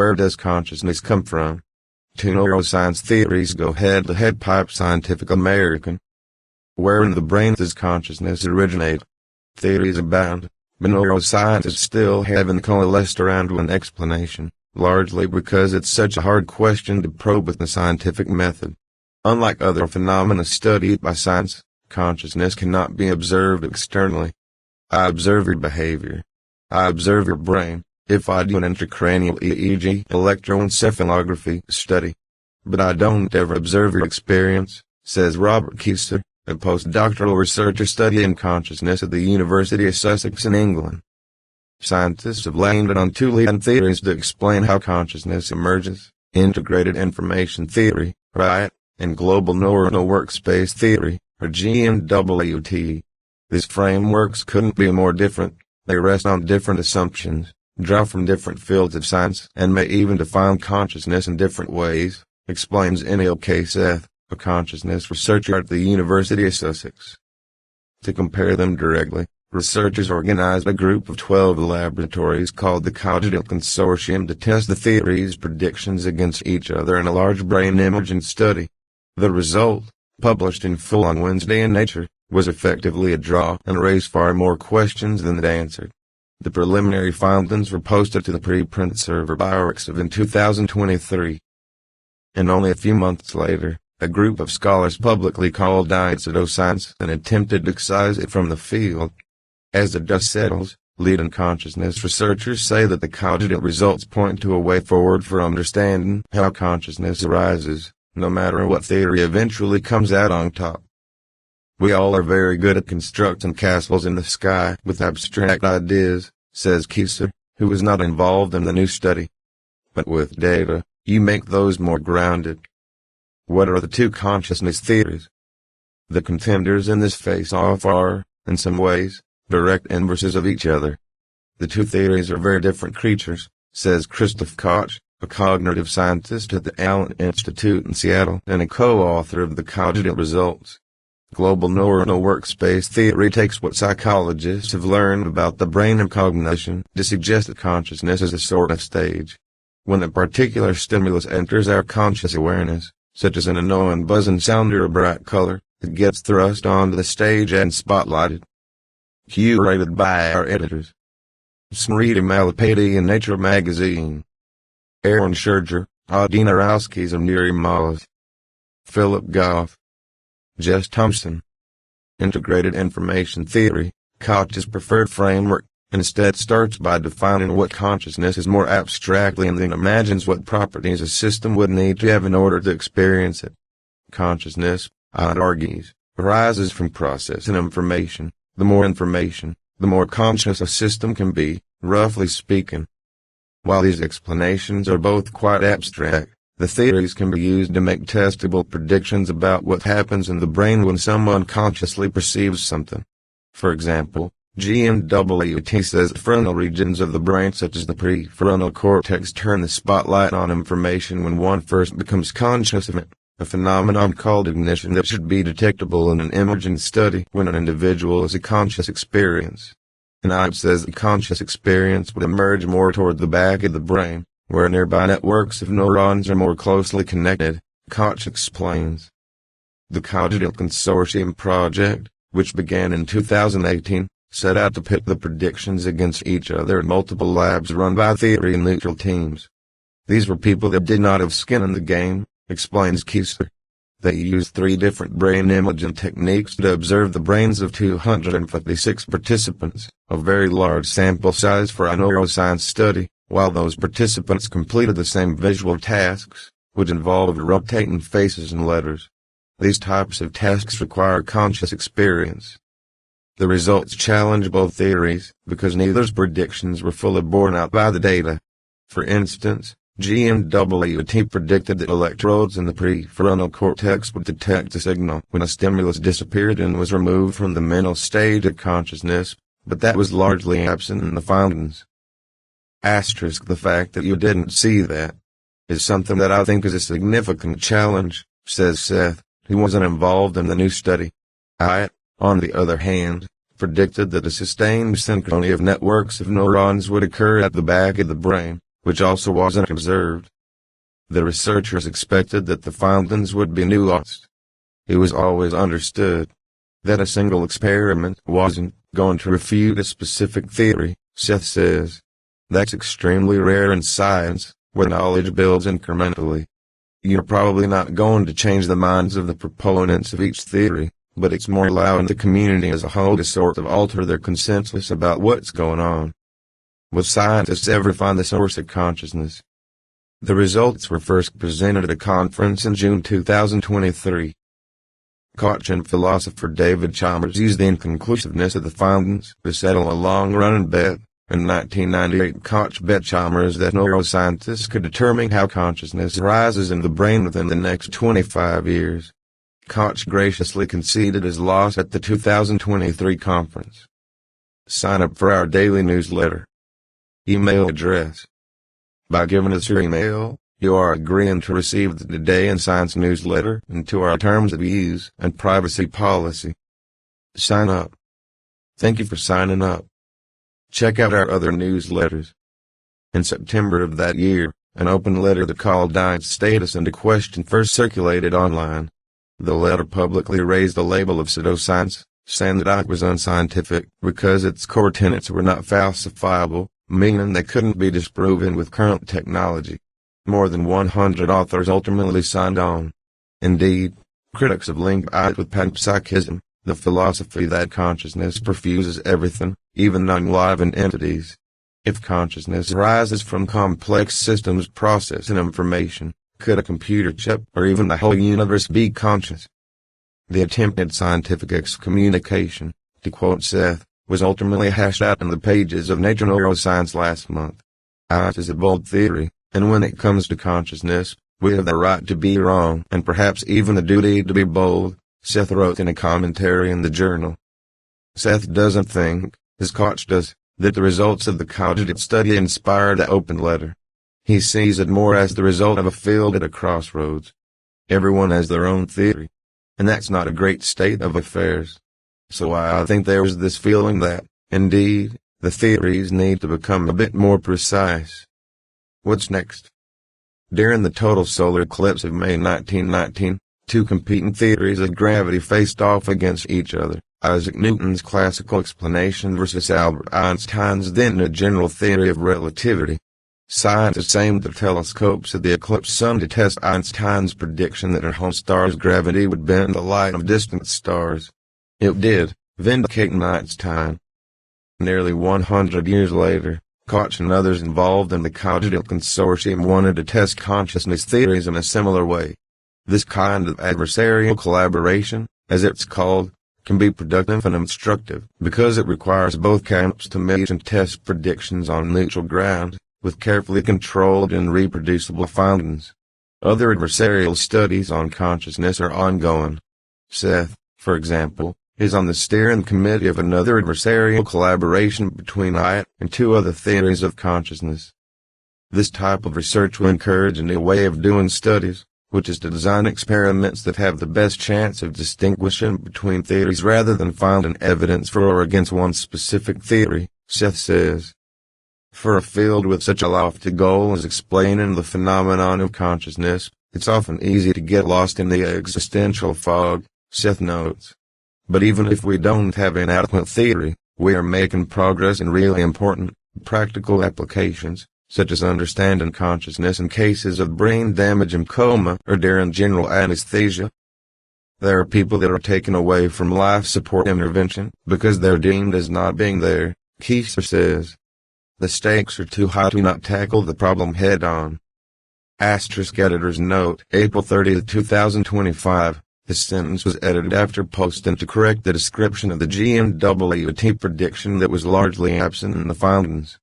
Where does consciousness come from? Two neuroscience theories go head-to-head. Pipe Scientific American. Where in the brain does consciousness originate? Theories abound, but neuroscientists still haven't coalesced around one explanation, largely because it's such a hard question to probe with the scientific method. Unlike other phenomena studied by science, consciousness cannot be observed externally. I observe your behavior. I observe your brain, if I do an intracranial EEG electroencephalography study. But I don't ever observe your experience, says Robert Keiser, a postdoctoral researcher studying consciousness at the University of Sussex in England. Scientists have landed on two leading theories to explain how consciousness emerges: integrated information theory, RIT, and global neural workspace theory, or GNWT. These frameworks couldn't be more different. They rest on different assumptions, draw from different fields of science, and may even define consciousness in different ways, explains Neil K. Seth, a consciousness researcher at the University of Sussex. To compare them directly, researchers organized a group of 12 laboratories called the Originate Consortium to test the theories' predictions against each other in a large brain imaging study. The result, published in full on Wednesday in Nature, was effectively a draw and raised far more questions than it answered. The preliminary findings were posted to the preprint server by Originate in 2023. And only a few months later, a group of scholars publicly called it pseudoscience and attempted to excise it from the field. As the dust settles, leading consciousness researchers say that the Originate results point to a way forward for understanding how consciousness arises, no matter what theory eventually comes out on top. We all are very good at constructing castles in the sky with abstract ideas, says Keiser, who was not involved in the new study. But with data, you make those more grounded. What are the two consciousness theories? The contenders in this face-off are, in some ways, direct inverses of each other. The two theories are very different creatures, says Christoph Koch, a cognitive scientist at the Allen Institute in Seattle and a co-author of the Originate results. Global neural workspace theory takes what psychologists have learned about the brain and cognition to suggest that consciousness is a sort of stage. When a particular stimulus enters our conscious awareness, such as an annoying buzzing sound or a bright color, it gets thrust onto the stage and spotlighted. Curated by our editors. Smriti Malapati in Nature magazine. Aaron Scherger, Adina Rauskis and Nuri Mallas. Philip Goff. Jess Thompson. Integrated information theory, Koch's preferred framework, instead starts by defining what consciousness is more abstractly and then imagines what properties a system would need to have in order to experience it. Consciousness, it argues, arises from processing information. The more conscious a system can be, roughly speaking. While these explanations are both quite abstract, the theories can be used to make testable predictions about what happens in the brain when someone consciously perceives something. For example, GNWT says frontal regions of the brain such as the prefrontal cortex turn the spotlight on information when one first becomes conscious of it, a phenomenon called ignition that should be detectable in an imaging study when an individual has a conscious experience. And it says the conscious experience would emerge more toward the back of the brain, where nearby networks of neurons are more closely connected, Koch explains. The Originate Consortium project, which began in 2018, set out to pit the predictions against each other in multiple labs run by theory-neutral teams. These were people that did not have skin in the game, explains Keiser. They used 3 different brain imaging techniques to observe the brains of 256 participants, a very large sample size for a neuroscience study, while those participants completed the same visual tasks, which involved rotating faces and letters. These types of tasks require conscious experience. The results challenge both theories, because neither's predictions were fully borne out by the data. For instance, GNWT predicted that electrodes in the prefrontal cortex would detect a signal when a stimulus disappeared and was removed from the mental state of consciousness, but that was largely absent in the findings. The fact that you didn't see that is something that I think is a significant challenge, says Seth, who wasn't involved in the new study. I, on the other hand, predicted that a sustained synchrony of networks of neurons would occur at the back of the brain, which also wasn't observed. The researchers expected that the findings would be nuanced. It was always understood that a single experiment wasn't going to refute a specific theory, Seth says. That's extremely rare in science, where knowledge builds incrementally. You're probably not going to change the minds of the proponents of each theory, but it's more allowing the community as a whole to sort of alter their consensus about what's going on. Will scientists ever find the source of consciousness? The results were first presented at a conference in June 2023. Koch and philosopher David Chalmers used the inconclusiveness of the findings to settle a long-running bet. In 1998, Koch bet Chalmers that neuroscientists could determine how consciousness arises in the brain within the next 25 years. Koch graciously conceded his loss at the 2023 conference. Sign up for our daily newsletter. Email address. By giving us your email, you are agreeing to receive the Today in Science newsletter and to our terms of use and privacy policy. Sign up. Thank you for signing up. Check out our other newsletters. In September of that year, an open letter that called Einstein's status into question first circulated online. The letter publicly raised the label of pseudoscience, saying that Einstein was unscientific because its core tenets were not falsifiable, meaning they couldn't be disproven with current technology. More than 100 authors ultimately signed on. Indeed, critics have linked Einstein with panpsychism, the philosophy that consciousness perfuses everything, even non-living entities. If consciousness arises from complex systems processing information, could a computer chip or even the whole universe be conscious? The attempted scientific excommunication, to quote Seth, was ultimately hashed out in the pages of Nature Neuroscience last month. Einstein is a bold theory, and when it comes to consciousness, we have the right to be wrong and perhaps even the duty to be bold, Seth wrote in a commentary in the journal. Seth doesn't think, as Koch does, that the results of the cognitive study inspired the open letter. He sees it more as the result of a field at a crossroads. Everyone has their own theory. And that's not a great state of affairs. So I think there is this feeling that, indeed, the theories need to become a bit more precise. What's next? During the total solar eclipse of May 1919, two competing theories of gravity faced off against each other, Isaac Newton's classical explanation versus Albert Einstein's then general theory of relativity. Scientists aimed their telescopes at the eclipsed sun to test Einstein's prediction that our home star's gravity would bend the light of distant stars. It did, vindicating Einstein. Nearly 100 years later, Koch and others involved in the Cognitive Consortium wanted to test consciousness theories in a similar way. This kind of adversarial collaboration, as it's called, can be productive and instructive because it requires both camps to meet and test predictions on neutral ground, with carefully controlled and reproducible findings. Other adversarial studies on consciousness are ongoing. Seth, for example, is on the steering committee of another adversarial collaboration between I and two other theories of consciousness. This type of research will encourage a new way of doing studies, which is to design experiments that have the best chance of distinguishing between theories rather than finding evidence for or against one specific theory, Seth says. For a field with such a lofty goal as explaining the phenomenon of consciousness, it's often easy to get lost in the existential fog, Seth notes. But even if we don't have an adequate theory, we are making progress in really important, practical applications, such as understanding consciousness in cases of brain damage and coma or during general anesthesia. There are people that are taken away from life support intervention because they're deemed as not being there, Kieser says. The stakes are too high to not tackle the problem head-on. Asterisk editor's note, April 30, 2025. This sentence was edited after posting to correct the description of the GNWT prediction that was largely absent in the findings.